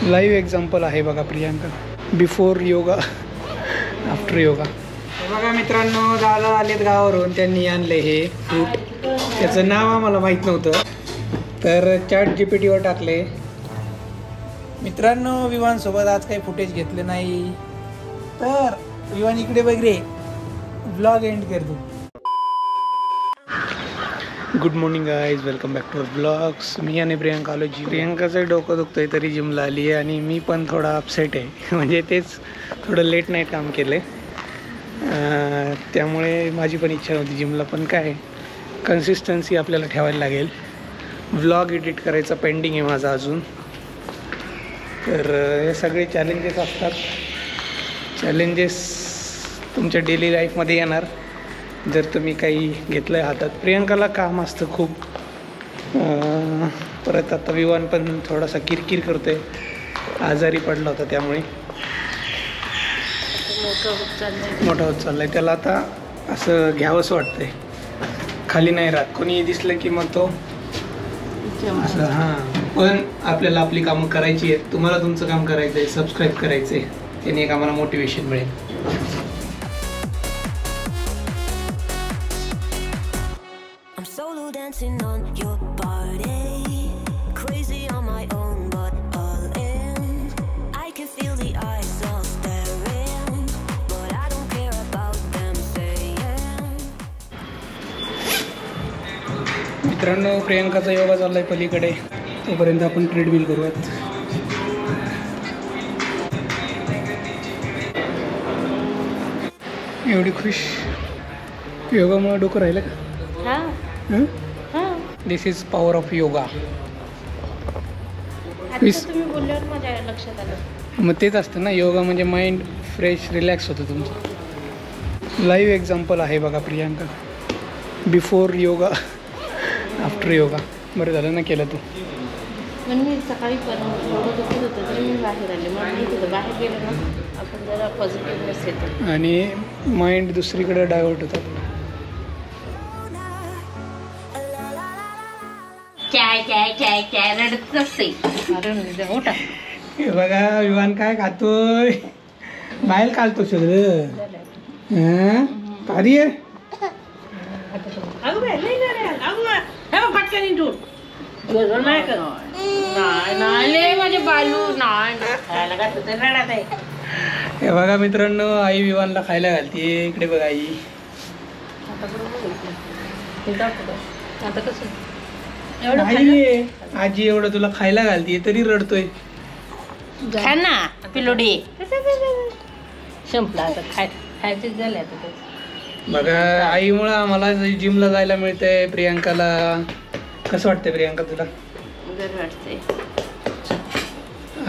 Live example आहे बघा Priyanka, before yoga after yoga. बघा मित्रांनो, दादा आलेत गावावरून, त्यांनी आणले हे फ्रूट. त्याचं नाव आम्हाला माहीत नव्हतं, तर ChatGPTवर टाकले. मित्रांनो, विवानसोबत आज काही फुटेज घेतले नाही, तर विवान इकडे बघ रे, ब्लॉग एंड कर तू. Good morning guys, welcome back to our blogs. मी आणि प्रियांका आलो जिम. प्रियांकाचं डोकं दुखतंय तरी जिमला आली आहे आणि मी पण थोडा अपसेट आहे. म्हणजे तेच थोडं लेट नाईट काम केलं आहे, त्यामुळे माझी पण इच्छा नव्हती जिमला. पण काय, कन्सिस्टन्सी आपल्याला ठेवायला लागेल. व्लॉग एडिट करायचा पेंडिंग आहे माझा अजून. तर हे सगळे चॅलेंजेस असतात. चॅलेंजेस तुमच्या डेली लाईफमध्ये येणार जर तुम्ही काही घेतलं आहे हातात. प्रियांकाला काम असतं खूप. परत आता विवान पण थोडासा किरकिर करतोय, आजारी पडला होता, त्यामुळे मोठा होत चाललाय. त्याला आता असं घ्यावंसं वाटतंय, खाली नाही राहत. कोणी दिसलं की मग तो असं. हां, पण आपल्याला आपली कामं करायची आहेत. तुम्हाला तुमचं काम करायचं आहे, सबस्क्राईब करायचं आहे, त्याने एक आम्हाला मोटिवेशन मिळेल. Dancing on your body, crazy on my own, but all in. I can feel the eyes all staring, but I don't care about them saying. मित्रांनो, प्रियांकाचा योगा चाललाय पलीकडे, तोपर्यंत आपण ट्रेडमिल करूयात. एवढी खुश योगामुळे डोकं राहिलं का? दिस इज पॉवर ऑफ योगा. तुम्ही बोलल्यावर माझ्या लक्षात आलं. मग तेच असतं ना, योगा म्हणजे माइंड फ्रेश, रिलॅक्स होतं तुमचं. लाईव्ह एक्झाम्पल आहे बघा प्रियांका, बिफोर योगा आफ्टर योगा. बरं झालं ना केलं तू. पण मी सकाळी पण एवढं दुखत होतं तरी मी बाहेर आले. मला माहिती होतं बाहेर गेलं ना आपण जरा पॉझिटिव्हनेस येतो आणि माइंड दुसरीकडे डायव्हर्ट होतात. काय रडत नसते. मोठा हे बघा विवान काय खातोय, बाहेर काढतो सगळं. भारी आहे. माझे बालू नाही रडत आहे. हे बघा मित्रांनो, आई विवानला खायला घालते. इकडे बघा आई. आता कसं आजी एवढं तुला खायला घालते तरी रडतोय. खा ना पिलोडी. संपला आता, खायचंच झालं आता. बघा, आईमुळं आम्हाला जिमला जायला मिळतंय. प्रियांकाला कसं वाटतंय प्रियांका तुला? बरं वाटतंय.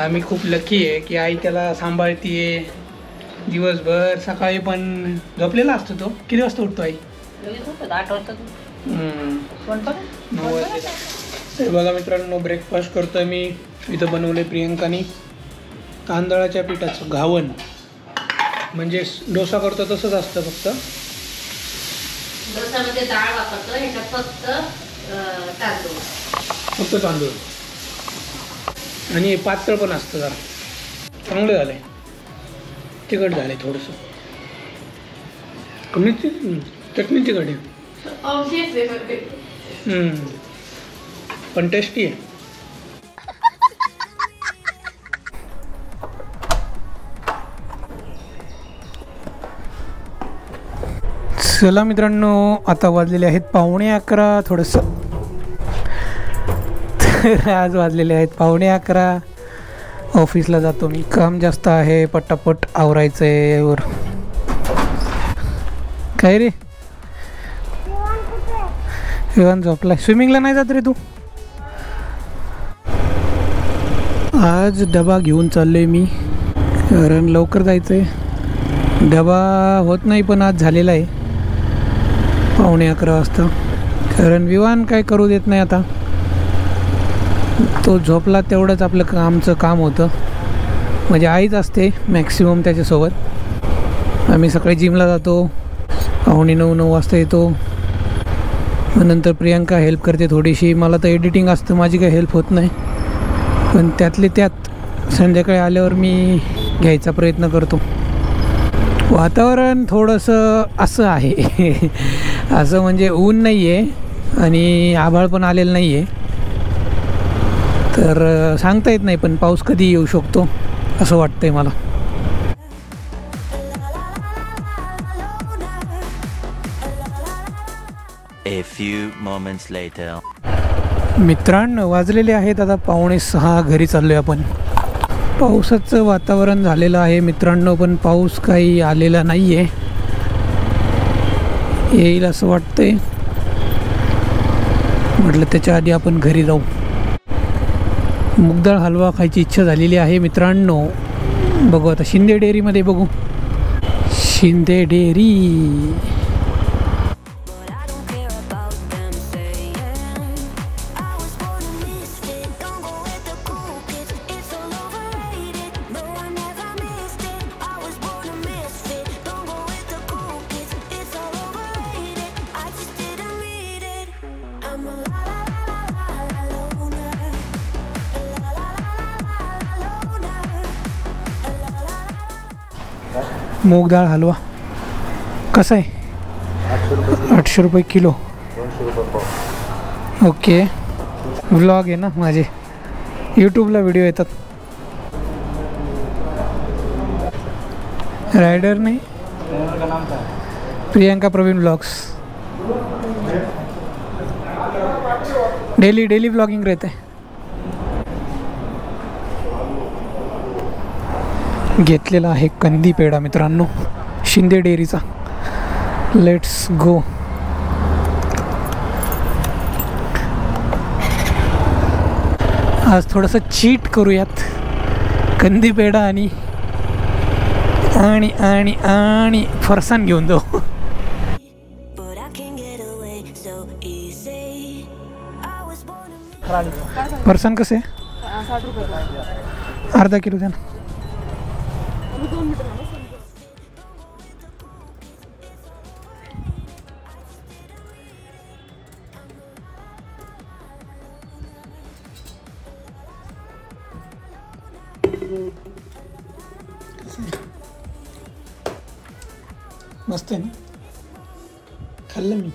आम्ही खूप लकी आहे की आई त्याला सांभाळतीये दिवसभर. सकाळी पण झोपलेला असतो तो. किती वाजता उठतो आई? 8 वाजता. 9 वाजता. तर बघा मित्रांनो, ब्रेकफास्ट करतोय मी. इथं बनवले प्रियांकानी तांदळाच्या पिठाचं घावण. म्हणजे डोसा करतो तसंच असतं, फक्त डोसामध्ये डाळ वापरतो, ह्याच्यात फक्त तांदूळ. आणि पातळ पण असतं जरा. चांगलं झालंय. तिखट झालंय थोडंसं. कमी चटणी तिखट आहे, पण टेस्टी आहे. चला मित्रांनो, आता वाजलेले आहेत 11:15. थोडंसं आज वाजलेले आहेत 11:15. ऑफिसला जातो मी. काम जास्त आहे, पटापट आवरायचं आहे. वर काय रे विवान झोपलाय. स्विमिंगला नाही जात रे तू? आज डबा घेऊन चाललोय मी, कारण लवकर जायचं आहे. डबा होत नाही, पण आज झालेला आहे 11:15 वाजता. कारण विवान काय करू देत नाही आता. तो झोपला तेवढंच आपलं आमचं काम होतं. म्हणजे आईच असते मॅक्सिमम त्याच्यासोबत. आम्ही सकाळी जिमला जातो, 8:45-9 वाजता येतो. नंतर प्रियांका हेल्प करते थोडीशी. मला तर एडिटिंग असतं, माझी काही हेल्प होत नाही. पण त्यातले त्यात संध्याकाळी आल्यावर मी घ्यायचा प्रयत्न करतो. वातावरण थोडंसं असं आहे असं म्हणजे ऊन नाही आहे आणि आभाळ पण आलेलं नाही आहे, तर सांगता येत नाही, पण पाऊस कधी येऊ शकतो असं वाटतंय मला. A few moments later. मित्रांनो, वाजलेले आहेत आता 5:45. घरी चाललोय आपण. पावसाचं वातावरण झालेलं आहे मित्रांनो, पण पाऊस काही आलेला नाही आहे. येईल असं वाटतंय. म्हटलं त्याच्या आधी आपण घरी जाऊ. मुगडाळ हलवा खायची इच्छा झालेली आहे मित्रांनो. बघू आता शिंदे डेअरीमध्ये बघू. Shinde dairy. But I don't care about them saying I was born a misfit. Don't go with the cool kids. It's all overrated. No, I never missed it. I was born a misfit. Don't go with the cool kids. It's all overrated. I just didn't read it. I'm a la la la la la la loner. La la la la la la loner. मूग डाळ हलवा कसा आहे? 800 रुपये kilo. Okay. Vlog आहे ना माझे, यूट्यूबला video येतात. Rider नाही, Priyanka Pravin vlogs. Daily vlogging रहते हैं. घेतलेला आहे कंदी पेढा मित्रांनो शिंदे डेअरीचा. Let's go. आज थोडंसं चीट करूयात. कंदी पेढा आणि आणि आणि आणि फरसाण घेऊन जाऊ. But I can get away so easy. I was born a फरसाण कसे? 60 रुपये. अर्धा किलो द्या ना. मस्त आहे ना, खाल्लं मी.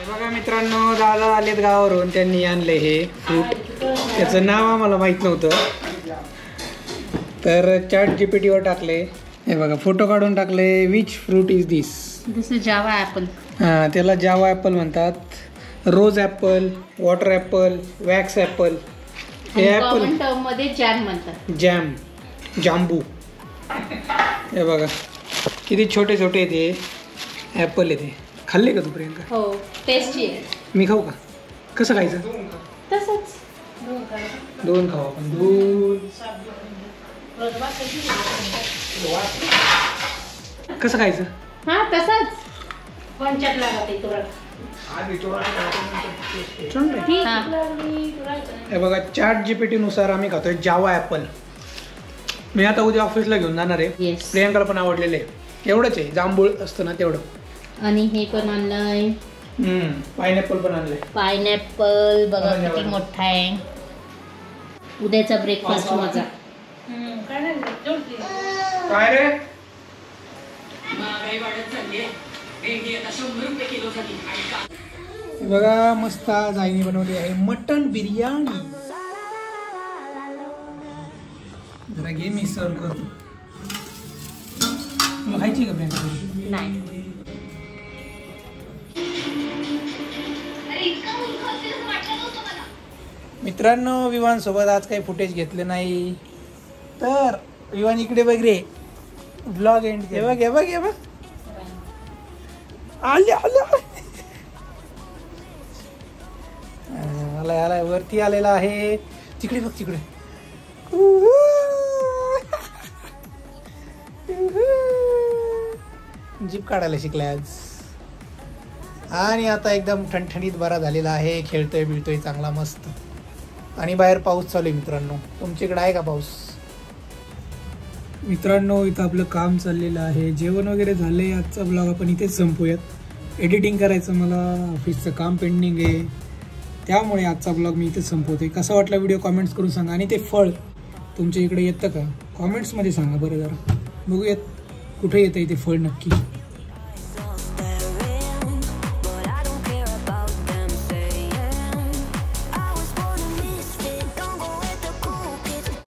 बघा मित्रांनो, दादा आलेत गावावरून. त्यांनी आणले हे फ्रूट. त्याचं नाव आम्हाला माहीत नव्हतं, तर ChatGPTवर टाकले. हे बघा, फोटो काढून टाकले. Which fruit is this? This is java apple. हां, त्याला जावा ॲपल म्हणतात. Rose apple, water apple, wax apple. हे ॲपल कॉमन टर्ममध्ये जॅम म्हणतात. जॅम, जांबू. हे बघा किती छोटे छोटे येते ॲपल येते. खाल्ले का तू प्रियंका? हो, टेस्टी आहे. मी खाऊ का? कसं खायचं? तसंच दोन खाऊ आपण. दोन. कसं खायचं? हां, तसंच पंचायत लागत तुरंत. हे बघा, ChatGPT नुसार आम्ही खातोय जावा ॲपल. मी आता उद्या ऑफिसला घेऊन जाणार आहे. Yes. प्रियंकाला पण आवडलेलं आहे. एवढंच आहे, जांभूळ असतं ना तेवढं. आणि हे पण आणलंय, पायनॅपल पण आणलंय. पायनॅपल. बघा किती मोठा आहे. उद्याचा ब्रेकफास्ट माझा. काय रे? बघा, मस्त आज आईने बनवली आहे मटन बिर्याणी. जरा घे, मी सर्व करतो. तुला खायची का प्रियंका? नाही. मित्रांनो, विवान सोबत आज काही फुटेज घेतले नाही, तर विवान इकडे बघ रे. ब्लॉग एंड हे बघ, हे बघ, हे बघ. आले मला याला वरती आलेला आहे. तिकडे बघ, तिकडे. जीप काढायला शिकलाय आज. आणि आता एकदम ठणठणीत बरा झालेला आहे. खेळतोय बिळतोय चांगला मस्त. आणि बाहेर पाऊस चालू आहे मित्रांनो. तुमच्याकडे आहे का पाऊस? मित्रांनो, इथं आपलं काम चाललेलं आहे. जेवण वगैरे झाले. आजचा ब्लॉग आपण इथेच संपूयात. एडिटिंग करायचं मला, ऑफिसचं काम पेंडिंग आहे. त्यामुळे आजचा ब्लॉग मी इथेच संपवते. कसा वाटला व्हिडिओ कॉमेंट्स करून सांगा. आणि ते फळ तुमच्या इकडे येतं का कॉमेंट्समध्ये सांगा बरं. जरा बघूयात कुठे येतं ते फळ नक्की.